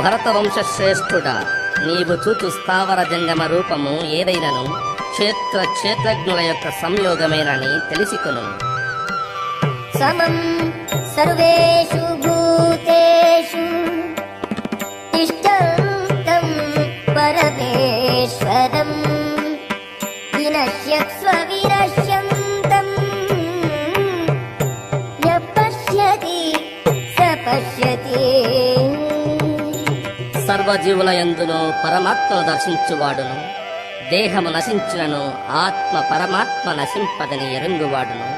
భరతవంశ శ్రేష్ఠుడా, నీవు చూచు స్థావర జంగమ రూపము ఏదైనను క్షేత్రజ్ఞుల యొక్క సంయోగమేనని తెలిసికొను. సమం సర్వేషు భూతేషు తిష్టంతం పరమేశ్వరం వినశ్యత్స్వ వినశ్యంతం యః పశ్యతి స పశ్యతి. సర్వజీవుల యందును పరమాత్మను దర్శించువాడును, దేహము నశించినను ఆత్మ పరమాత్మ నశింపదని ఎరుంగువాడును.